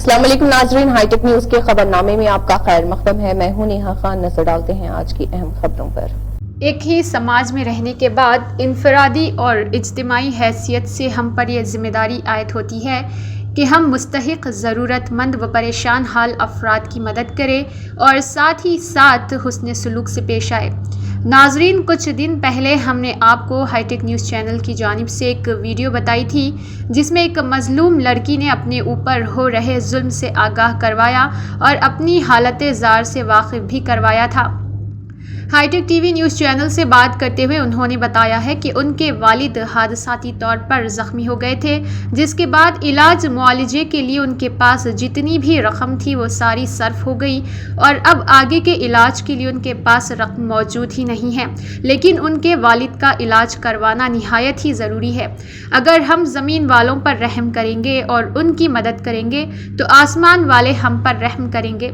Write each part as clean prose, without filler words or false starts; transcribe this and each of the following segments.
अस्सलाम वालेकुम नाजरीन, हाईटेक न्यूज के खबरनामे में आपका खैर मकदम है। मैं हूं नेहा खान। नजर डालते हैं आज की अहम खबरों पर। एक ही समाज में रहने के बाद इनफरादी और इज्तिमाई हैसियत से हम पर यह जिम्मेदारी आयद होती है कि हम मुस्तहिक ज़रूरतमंद व परेशान हाल अफराद की मदद करें और साथ ही साथ हुस्न सलूक से पेश आए। नाजरीन, कुछ दिन पहले हमने आपको हाईटेक न्यूज़ चैनल की जानिब से एक वीडियो बताई थी जिसमें एक मजलूम लड़की ने अपने ऊपर हो रहे जुल्म से आगाह करवाया और अपनी हालत ज़ार से वाकिफ़ भी करवाया था। हाईटेक टीवी न्यूज़ चैनल से बात करते हुए उन्होंने बताया है कि उनके वालिद हादसाती तौर पर ज़ख्मी हो गए थे, जिसके बाद इलाज मुआलजे के लिए उनके पास जितनी भी रकम थी वो सारी सर्फ हो गई और अब आगे के इलाज के लिए उनके पास रकम मौजूद ही नहीं है। लेकिन उनके वालिद का इलाज करवाना निहायत ही ज़रूरी है। अगर हम ज़मीन वालों पर रहम करेंगे और उनकी मदद करेंगे तो आसमान वाले हम पर रहम करेंगे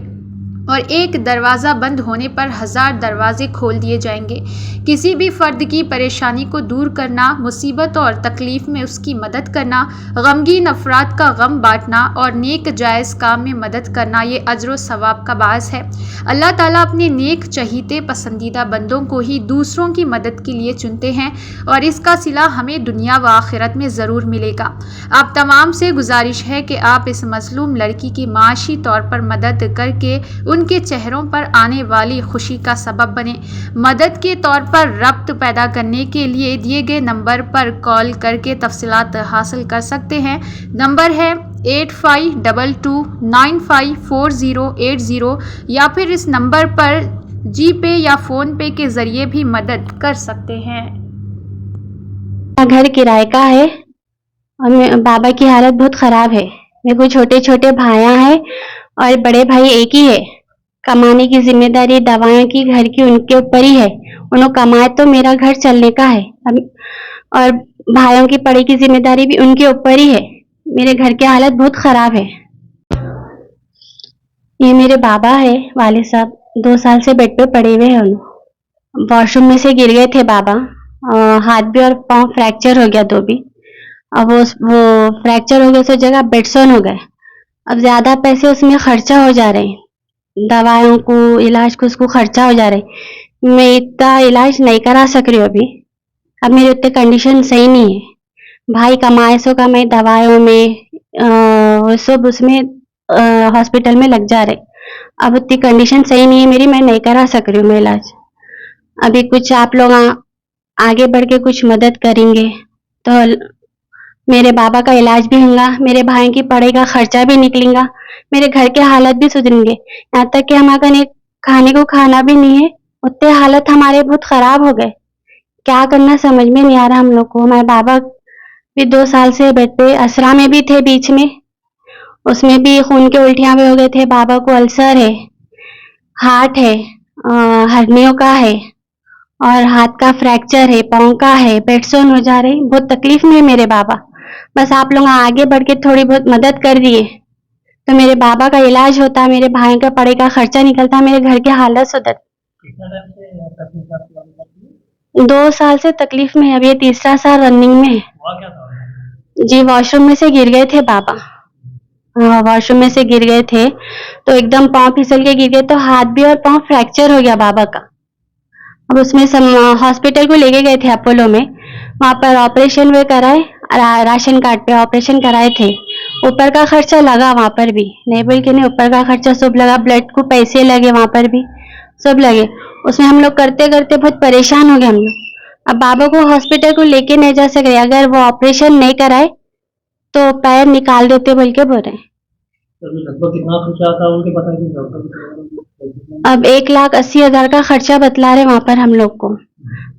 और एक दरवाज़ा बंद होने पर 1000 दरवाजे खोल दिए जाएंगे। किसी भी फ़र्द की परेशानी को दूर करना, मुसीबत और तकलीफ़ में उसकी मदद करना, गमगीन अफराद का गम बांटना और नेक जायज़ काम में मदद करना ये अज्र व सवाब का बास है। अल्लाह ताला अपने नेक चहीते पसंदीदा बंदों को ही दूसरों की मदद के लिए चुनते हैं और इसका सिला हमें दुनिया व आखिरत में ज़रूर मिलेगा। आप तमाम से गुजारिश है कि आप इस मज़लूम लड़की की माशी तौर पर मदद करके उनके चेहरों पर आने वाली खुशी का सबब बने। मदद के तौर पर रब्त पैदा करने के लिए दिए गए नंबर पर कॉल करके तफसीलात हासिल कर सकते हैं। नंबर है 8522954080 या फिर इस नंबर पर जी पे या फ़ोन पे के ज़रिए भी मदद कर सकते हैं। घर किराए का है और बाबा की हालत बहुत ख़राब है। मेरे को छोटे छोटे भाइयाँ हैं और बड़े भाई एक ही है। कमाने की जिम्मेदारी दवाओं की घर की उनके ऊपर ही है। उन्होंने कमाए तो मेरा घर चलने का है और भाइयों की पढ़ाई की जिम्मेदारी भी उनके ऊपर ही है। मेरे घर की हालत बहुत खराब है। ये मेरे बाबा है, वाले साहब 2 साल से बेड पे पड़े हुए हैं। वॉशरूम में से गिर गए थे बाबा, हाथ भी और पाँव फ्रैक्चर हो गया 2 भी। अब वो फ्रैक्चर हो गए तो जगह बेडसोन हो गए। अब ज्यादा पैसे उसमें खर्चा हो जा रहे हैं, दवाओं को इलाज को उसको खर्चा हो जा रहे। मैं इतना इलाज नहीं करा सक रही हूँ अभी। अब मेरी उतनी कंडीशन सही नहीं है। भाई कमाए सो कमाए दवाओं में सब उसमें हॉस्पिटल में लग जा रहे। अब उतनी कंडीशन सही नहीं है मेरी, मैं नहीं करा सक रही हूँ मैं इलाज। अभी कुछ आप लोग आगे बढ़ के कुछ मदद करेंगे तो मेरे बाबा का इलाज भी होगा, मेरे भाई की पढ़ाई का खर्चा भी निकलेगा, मेरे घर के हालत भी सुधरेंगे। यहाँ तक कि हमारे खाने को खाना भी नहीं है, उतने हालत हमारे बहुत खराब हो गए। क्या करना समझ में नहीं आ रहा हम लोग को। हमारे बाबा भी 2 साल से बेड पे असरा में भी थे, बीच में उसमें भी खून के उल्टियां भी हो गए थे। बाबा को अल्सर है, हार्ट है, हर्नियों का है और हाथ का फ्रैक्चर है, पाँव का है, बेडसोन हो जा रही। बहुत तकलीफ में है मेरे बाबा। बस आप लोग आगे बढ़ के थोड़ी बहुत मदद कर दिए तो मेरे बाबा का इलाज होता, मेरे भाई का पढ़ाई का खर्चा निकलता, मेरे घर की हालत सुधर। 2 साल से तकलीफ में है, अब ये 3रा साल रनिंग में है। जी, वॉशरूम में से गिर गए थे बाबा। वॉशरूम में से गिर गए थे तो एकदम पाँव फिसल के गिर गए तो हाथ भी और पाँव फ्रैक्चर हो गया बाबा का। अब उसमें हॉस्पिटल को लेके गए थे अपोलो में, वहां पर ऑपरेशन वे कराए, राशन कार्ड पे ऑपरेशन कराए थे। ऊपर का खर्चा लगा वहां पर भी, नहीं बोल के नहीं, ऊपर का खर्चा सब लगा, ब्लड को पैसे लगे वहां पर भी, सब लगे। उसमें हम लोग करते करते बहुत परेशान हो गए हम लोग। अब बाबा को हॉस्पिटल को लेके नहीं जा सक रहे, अगर वो ऑपरेशन नहीं कराए तो पैर निकाल देते बोल के बोल रहे। लगभग कितना खर्चा आता है उनके पता नहीं। अब 1,80,000 का खर्चा बतला रहे वहां पर हम लोग को,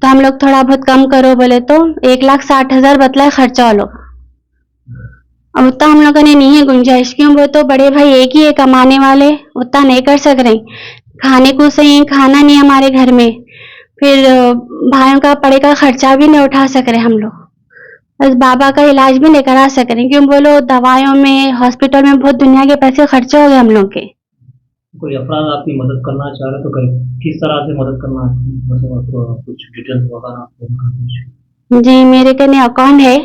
तो हम लोग थोड़ा बहुत कम करो बोले तो 1,60,000 बतला खर्चा वालों का। अब उतना हम लोगों ने नहीं है गुंजाइश, क्यों वो तो बड़े भाई एक ही है कमाने वाले, उतना नहीं कर सक रहे। खाने को सही खाना नहीं हमारे घर में, फिर भाइयों का पढ़ाई का खर्चा भी नहीं उठा सक रहे हम लोग। बस बाबा का इलाज भी नहीं करा सक रहे, क्यों बोलो दवाइयों में हॉस्पिटल में बहुत दुनिया के पैसे खर्चा हो गए हम लोग के। कोई अफराद आपकी मदद करना चाह रहे तो किस तरह से मदद करना, मतलब कुछ डिटेल्स वगैरह? जी, मेरे कने अकाउंट है,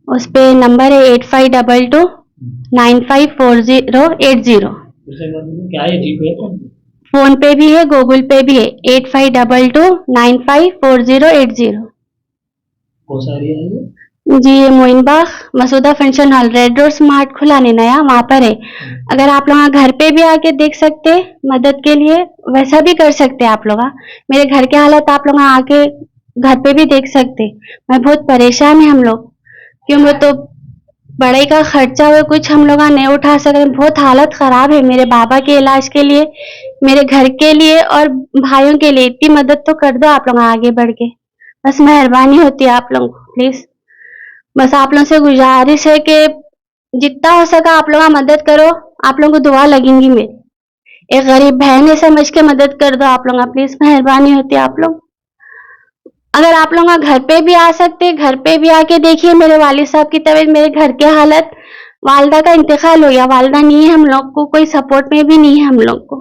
उस पे नंबर है 8522 954080। दूसरे बात में क्या है जीपे तो फोन पे भी है, गूगल पे भी है, 8522954080। कौन सा एरिया है ये? जी ये Moinbagh Masooda function hall, red road smart खुला नहीं नया, वहां पर है। अगर आप लोग घर पे भी आके देख सकते मदद के लिए, वैसा भी कर सकते आप लोग। मेरे घर के हालत आप लोग आके घर पे भी देख सकते। मैं बहुत परेशान है हम लोग, क्योंकि तो पढ़ाई का खर्चा हुआ कुछ हम लोग नहीं उठा सकते। बहुत हालत खराब है मेरे बाबा के इलाज के लिए, मेरे घर के लिए और भाइयों के लिए। इतनी मदद तो कर दो आप लोग आगे बढ़ के, बस मेहरबानी होती है आप लोग प्लीज। बस आप लोगों से गुजारिश है कि जितना हो सका आप लोग मदद करो। आप लोगों को दुआ लगेंगी मेरी। एक गरीब बहन है समझ के मदद कर दो आप लोग प्लीज, मेहरबानी होती है आप लोग। अगर आप लोग घर पे भी आ सकते, घर पे भी आके देखिए मेरे वालिद साहब की तबीयत, मेरे घर के हालत। वालदा का इंतकाल हो गया, वालदा नहीं है हम लोग को, कोई सपोर्ट में भी नहीं है हम लोग को।